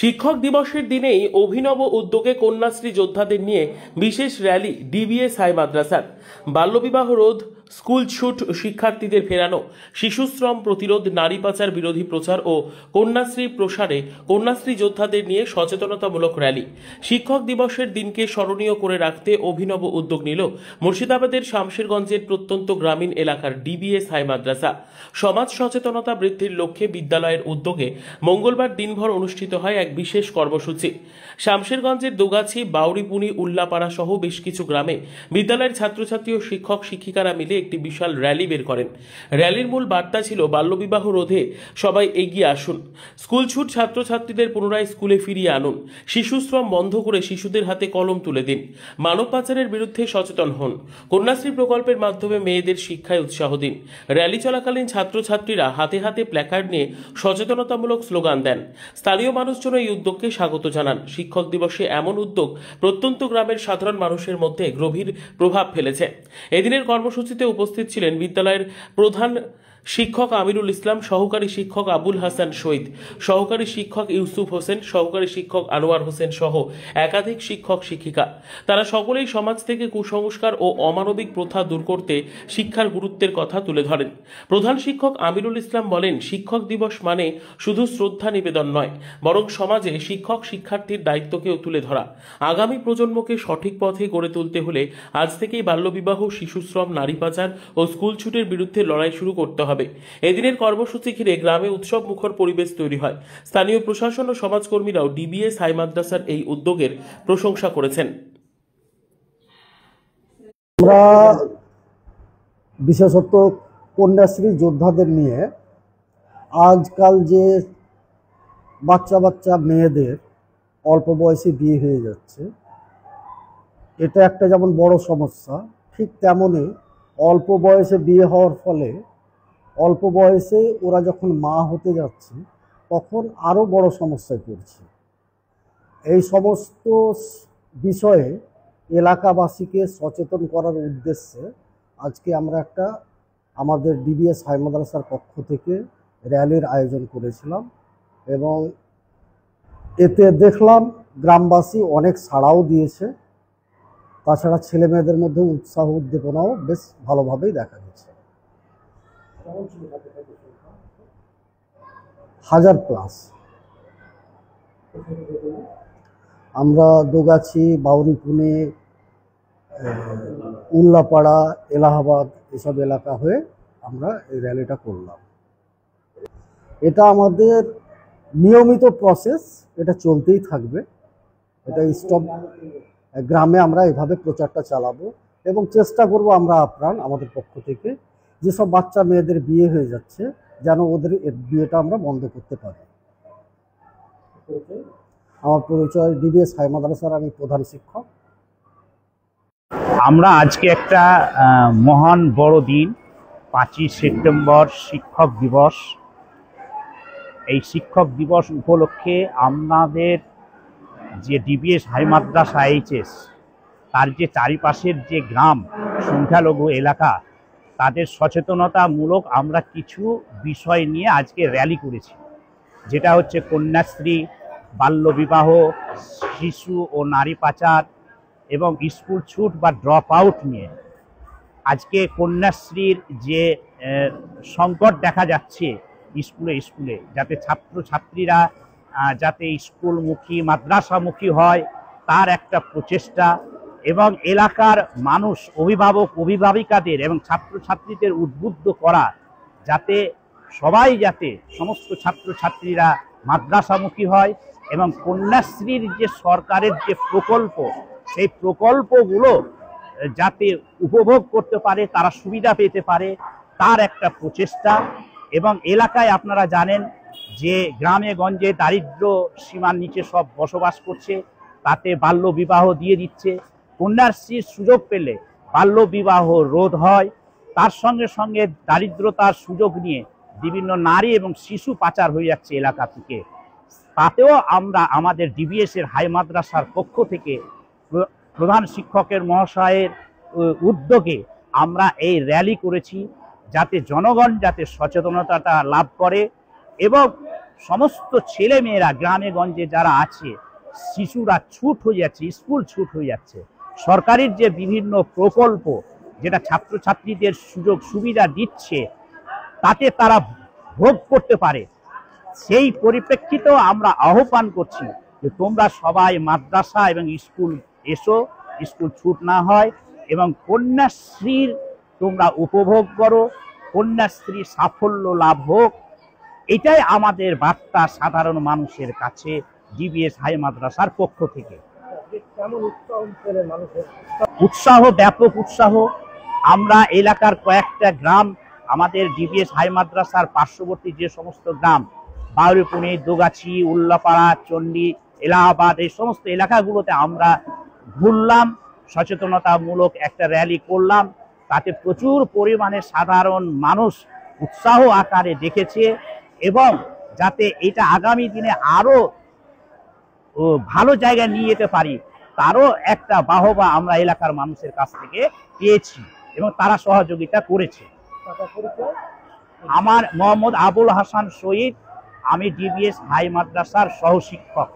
শিক্ষক দিবসের দিনেই অভিনব উদ্যোগে কন্যাশ্রী যোদ্ধাদের নিয়ে বিশেষ র্যালি ডিবিএস হাই মাদ্রাসার। বাল্যবিবাহ রোধ, স্কুল ছুট, শিক্ষার্থীদের ফেরানো, শিশুশ্রম প্রতিরোধ, নারী পাচার বিরোধী প্রচার ও কন্যাশ্রী প্রসারে কন্যাশ্রী যোদ্ধাদের নিয়ে সচেতনতামূলক র্যালি। শিক্ষক দিবসের দিনকে স্মরণীয় করে রাখতে অভিনব উদ্যোগ নিল মুর্শিদাবাদের শামশেরগঞ্জের প্রত্যন্ত গ্রামীণ এলাকার ডিবিএস হাই মাদ্রাসা। সমাজ সচেতনতা বৃদ্ধির লক্ষ্যে বিদ্যালয়ের উদ্যোগে মঙ্গলবার দিনভর অনুষ্ঠিত হয় এক বিশেষ কর্মসূচি। শামশেরগঞ্জের দোগাছি, বাউরিপুনি, উল্লাপাড়া সহ বেশ কিছু গ্রামে বিদ্যালয়ের ছাত্রছাত্রী ও শিক্ষক শিক্ষিকারা মিলে একটি বিশাল র্যালি বের করেন। র্যালির মূল বার্তা ছিল বাল্যবিবাহ রোধে সবাই এগিয়ে আসুন, স্কুল ছুট ছাত্রছাত্রীদের পুনরায় স্কুলে ফিরিয়ে আনুন, শিশুশ্রম বন্ধ করে শিশুদের হাতে কলম তুলে দিন, মানব পাচারের বিরুদ্ধে সচেতন হন, কন্যাশ্রী প্রকল্পের মাধ্যমে মেয়েদের শিক্ষায় উৎসাহ দিন। র্যালি চলাকালীন ছাত্রছাত্রীরা হাতে হাতে প্ল্যাকার্ড নিয়ে সচেতনতামূলক স্লোগান দেন। স্থানীয় মানুষজন এই উদ্যোগকে স্বাগত জানান। শিক্ষক দিবসে এমন উদ্যোগ প্রত্যন্ত গ্রামের সাধারণ মানুষের মধ্যে গভীর প্রভাব ফেলেছে। এদিনের কর্মসূচিতে উপস্থিত ছিলেন বিদ্যালয়ের প্রধান শিক্ষক আমিরুল ইসলাম, সহকারী শিক্ষক আবুল হাসান শহীদ, সহকারী শিক্ষক ইউসুফ হোসেন, সহকারী শিক্ষক আনোয়ার হোসেন সহ একাধিক শিক্ষক শিক্ষিকা। তারা সকলেই সমাজ থেকে কুসংস্কার ও অমানবিক প্রথা দূর করতে শিক্ষার গুরুত্বের কথা তুলে ধরেন। প্রধান শিক্ষক আমিরুল ইসলাম বলেন, শিক্ষক দিবস মানে শুধু শ্রদ্ধা নিবেদন নয়, বরং সমাজে শিক্ষক শিক্ষার্থীর দায়িত্বকেও তুলে ধরা। আগামী প্রজন্মকে সঠিক পথে গড়ে তুলতে হলে আজ থেকেই বাল্যবিবাহ, শিশুশ্রম, নারী পাচার ও স্কুল ছুটের বিরুদ্ধে লড়াই শুরু করতে হবে। এদিনের কর্মসূচি ঘিরে গ্রামে উৎসব মুখর পরিবেশ তৈরি হয়। স্থানীয় প্রশাসন ও সমাজকর্মীরাও ডিবিএস হাই মাদ্রাসার এই উদ্যোগের প্রশংসা করেছেন। আমরা বিশেষত কন্যাশ্রী যোদ্ধাদের নিয়ে আজকাল যে বাচ্চা বাচ্চা মেয়েদের অল্প বয়সে বিয়ে হয়ে যাচ্ছে, এটা একটা যেমন বড় সমস্যা, ঠিক তেমনই অল্প বয়সে বিয়ে হওয়ার ফলে অল্প বয়সে ওরা যখন মা হতে যাচ্ছে তখন আরও বড় সমস্যায় পড়ছে। এই সমস্ত বিষয়ে এলাকাবাসীকে সচেতন করার উদ্দেশ্যে আজকে আমরা একটা আমাদের ডিবিএস হাই মাদ্রাসার পক্ষ থেকে র্যালির আয়োজন করেছিলাম এবং এতে দেখলাম গ্রামবাসী অনেক সাড়াও দিয়েছে। তাছাড়া ছেলে মেয়েদের মধ্যে উৎসাহ উদ্দীপনাও বেশ ভালোভাবেই দেখা গেছে। 1000+। আমরা দোগাছি, বাউরিপুনি, উল্লাপাড়া, এলাহাবাদ এসব এলাকা হয়ে আমরা এই র্যালিটা করলাম। এটা আমাদের নিয়মিত প্রসেস, এটা চলতেই থাকবে। এটা স্টপ গ্রামে আমরা এভাবে প্রচারটা চালাবো এবং চেষ্টা করব আমরা আপ্রাণ আমাদের পক্ষ থেকে যেসব বাচ্চা মেয়েদের বিয়ে হয়ে যাচ্ছে যেন ওদের বিয়েটা আমরা বন্ধ করতে পারি। আমার পরিচয় ডিবিএস হাই মাদ্রাসার আমি প্রধান শিক্ষক। আমরা আজকে একটা মহান বড় দিন, 5ই সেপ্টেম্বর শিক্ষক দিবস। এই শিক্ষক দিবস উপলক্ষে আমাদের যে ডিবিএস হাই মাদ্রাসা এইচএস, তার যে চারিপাশের যে গ্রাম সংখ্যালঘু এলাকা, তাদের সচেতনতামূলক আমরা কিছু বিষয় নিয়ে আজকে র্যালি করেছি, যেটা হচ্ছে কন্যাশ্রী, বাল্যবিবাহ, শিশু ও নারী পাচার এবং স্কুল ছুট বা ড্রপ আউট নিয়ে। আজকে কন্যাশ্রীর যে সংকট দেখা যাচ্ছে স্কুলে যাতে ছাত্রছাত্রীরা যাতে স্কুলমুখী মাদ্রাসামুখী হয়, তার একটা প্রচেষ্টা এবং এলাকার মানুষ, অভিভাবক অভিভাবিকাদের এবং ছাত্রছাত্রীদের উদ্বুদ্ধ করা যাতে সমস্ত ছাত্রছাত্রীরা মাদ্রাসামুখী হয় এবং কন্যাশ্রীর যে সরকারের যে প্রকল্প, সেই প্রকল্পগুলো যাতে উপভোগ করতে পারে, তারা সুবিধা পেতে পারে, তার একটা প্রচেষ্টা। এবং এলাকায় আপনারা জানেন যে গ্রামে গঞ্জে দারিদ্র্য সীমার নিচে সব বসবাস করছে, তাতে বাল্য বিবাহ দিয়ে দিচ্ছে। কন্যাশ্রীর সুযোগ পেলে বাল্য বিবাহ রোধ হয়, তার সঙ্গে সঙ্গে দারিদ্রতার সুযোগ নিয়ে বিভিন্ন নারী এবং শিশু পাচার হয়ে যাচ্ছে এলাকা থেকে। তাতেও আমরা আমাদের ডিবিএসের হাই মাদ্রাসার পক্ষ থেকে প্রধান শিক্ষকের মহাশয়ের উদ্যোগে আমরা এই র্যালি করেছি, যাতে জনগণ যাতে সচেতনতাটা লাভ করে এবং সমস্ত ছেলে মেয়েরা গ্রামে গঞ্জে যারা আছে, শিশুরা ছুট হয়ে যাচ্ছে, স্কুল ছুট হয়ে যাচ্ছে। সরকারের যে বিভিন্ন প্রকল্প যেটা ছাত্রছাত্রীদের সুযোগ সুবিধা দিচ্ছে, তাতে তারা ভোগ করতে পারে। সেই পরিপ্রেক্ষিতেও আমরা আহ্বান করছি যে তোমরা সবাই মাদ্রাসা এবং স্কুল এসো, স্কুল ছুট না হয়, এবং কন্যাশ্রীর তোমরা উপভোগ করো, কন্যাশ্রীর সাফল্য লাভ হোক। এটাই আমাদের বার্তা সাধারণ মানুষের কাছে ডিবিএস হাই মাদ্রাসার পক্ষ থেকে। উৎসাহ, ব্যাপক উৎসাহ। আমরা এলাকার কয়েকটা গ্রাম, আমাদের ডিবিএস হাই মাদ্রাসার পার্শ্ববর্তী যে সমস্ত গ্রাম, বাউরিপুনি, দোগাছি, উল্লাপাড়া, চণ্ডী, এলাহাবাদ, এই সমস্ত এলাকাগুলোতে আমরা ঘুরলাম, সচেতনতামূলক একটা র্যালি করলাম। তাতে প্রচুর পরিমাণে সাধারণ মানুষ উৎসাহ আকারে দেখেছে, এবং যাতে এটা আগামী দিনে আরো ভালো জায়গায় নিয়ে যেতে পারি, তারও একটা বাহবা আমরা এলাকার মানুষের কাছ থেকে পেয়েছি, এবং তারা সহযোগিতা করেছে। আমার মোহাম্মদ আবুল হাসান শহীদ, আমি ডিবিএস হাই মাদ্রাসার সহশিক্ষক।